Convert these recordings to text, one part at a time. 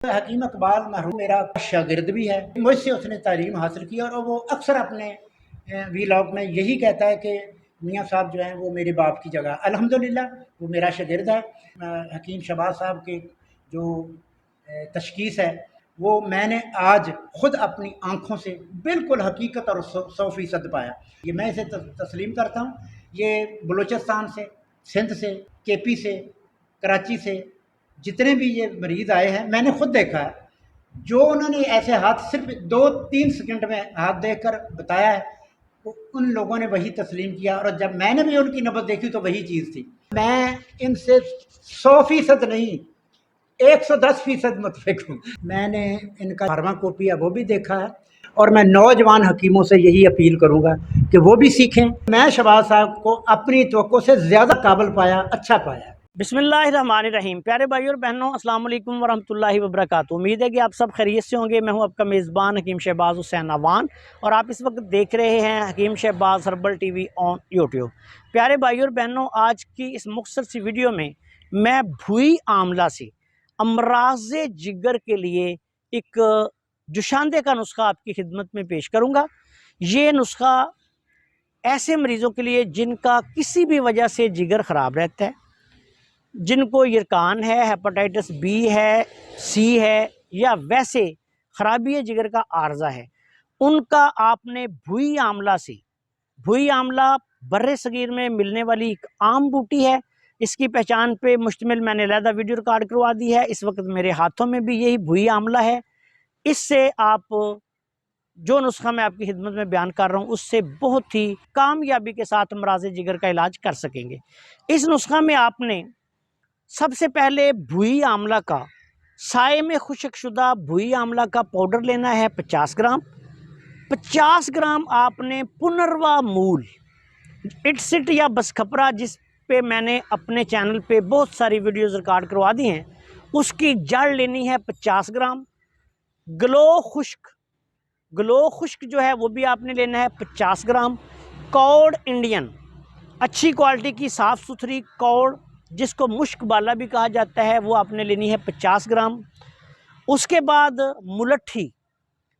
हकीम इकबाल मरहूम मेरा शागिर्द भी है, मुझसे उसने तालीम हासिल की और वो अक्सर अपने वीलॉग में यही कहता है कि मियाँ साहब जो हैं वो मेरे बाप की जगह। अल्हम्दुलिल्लाह वो मेरा शागिर्द है। हकीम शहबाज साहब के जो तशखीस है वो मैंने आज खुद अपनी आंखों से बिल्कुल हकीकत और 100% पाया। ये मैं इसे तस्लीम करता हूँ। ये बलूचिस्तान से, सिंध से, केपी से, कराची से जितने भी ये मरीज़ आए हैं मैंने खुद देखा है। जो उन्होंने ऐसे हाथ सिर्फ 2-3 सेकंड में हाथ देकर बताया है, तो उन लोगों ने वही तस्लीम किया और जब मैंने भी उनकी नब्ज़ देखी तो वही चीज़ थी। मैं इनसे 100% नहीं, 110% मुतफिक हूँ। मैंने इनका फार्माकोपी है वो भी देखा है और मैं नौजवान हकीमों से यही अपील करूँगा कि वो भी सीखें। मैं शहबाज साहब को अपनी तवक्को से ज़्यादा काबिल पाया, अच्छा पाया। बिस्मिल्लाहिर्रहमानिर्रहीम। प्यारे भाई और बहनों, अस्सलाम वालेकुम वरहमतुल्लाहि वबरकातुहू। उम्मीद है कि आप सब खैरियत से होंगे। मैं हूं आपका मेज़बान हकीम शहबाज हुसैन अवान और आप इस वक्त देख रहे हैं Hakim Shahbaz herbal TV on YouTube. प्यारे भाई और बहनों, आज की इस मुख्तसर सी वीडियो में मैं भुई आमला से अमराज़ जिगर के लिए एक जुशांदे का नुस्खा आपकी खिदमत में पेश करूँगा। ये नुस्खा ऐसे मरीज़ों के लिए जिनका किसी भी वजह से जिगर ख़राब रहता है, जिनको यरकान है, हेपेटाइटिस बी है, सी है या वैसे ख़राबी जिगर का आर्जा है, उनका आपने भुई आमला से, भुई आमला बर्रे सगीर में मिलने वाली एक आम बूटी है। इसकी पहचान पे मुश्तमिल मैंने अलहदा वीडियो रिकॉर्ड करवा दी है। इस वक्त मेरे हाथों में भी यही भुई आमला है। इससे आप जो नुस्खा मैं आपकी खिदमत में बयान कर रहा हूँ उससे बहुत ही कामयाबी के साथ अमराज़ जिगर का इलाज कर सकेंगे। इस नुस्खा में आपने सबसे पहले भुई आमला का, साए में खुश्क शुदा भुई आमला का पाउडर लेना है 50 ग्राम। 50 ग्राम आपने पुनर्वा मूल इटसिट या बसखपरा, जिस पे मैंने अपने चैनल पे बहुत सारी वीडियोस रिकॉर्ड करवा दी हैं, उसकी जड़ लेनी है 50 ग्राम। ग्लो खुश्क जो है वो भी आपने लेना है 50 ग्राम। कौड़ इंडियन अच्छी क्वालिटी की साफ़ सुथरी कौड़, जिसको मुश्क बाला भी कहा जाता है, वो आपने लेनी है 50 ग्राम। उसके बाद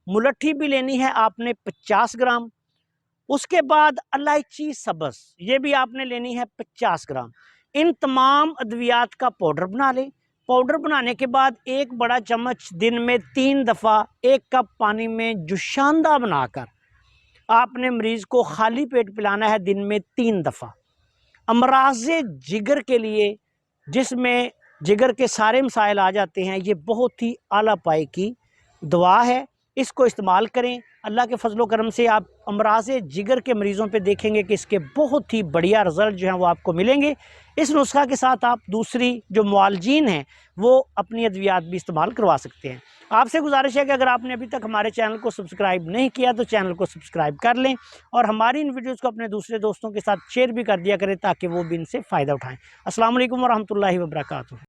मुलट्ठी भी लेनी है आपने 50 ग्राम। उसके बाद इलायची सब्ज़, ये भी आपने लेनी है 50 ग्राम। इन तमाम अद्वियात का पाउडर बना लें। पाउडर बनाने के बाद एक बड़ा चम्मच दिन में 3 दफ़ा 1 कप पानी में जुशांदा बनाकर आपने मरीज़ को खाली पेट पिलाना है दिन में 3 दफ़ा। अमराज़े जिगर के लिए, जिसमें जिगर के सारे मसाइल आ जाते हैं, ये बहुत ही आला पाए की दवा है। इसको इस्तेमाल करें। अल्लाह के फजलो करम से आप अमराज़े जिगर के मरीज़ों पे देखेंगे कि इसके बहुत ही बढ़िया रिज़ल्ट जो हैं वो आपको मिलेंगे। इस नुस्खा के साथ आप दूसरी जो मुआलजीन हैं वो अपनी अद्वियात भी इस्तेमाल करवा सकते हैं। आपसे गुजारिश है कि अगर आपने अभी तक हमारे चैनल को सब्सक्राइब नहीं किया तो चैनल को सब्सक्राइब कर लें और हमारी इन वीडियोज़ को अपने दूसरे दोस्तों के साथ शेयर भी कर दिया करें ताकि वो भी इनसे फ़ायदा उठाएँ। अस्सलाम वालेकुम वरहमतुल्लाहि वबरकातुहू।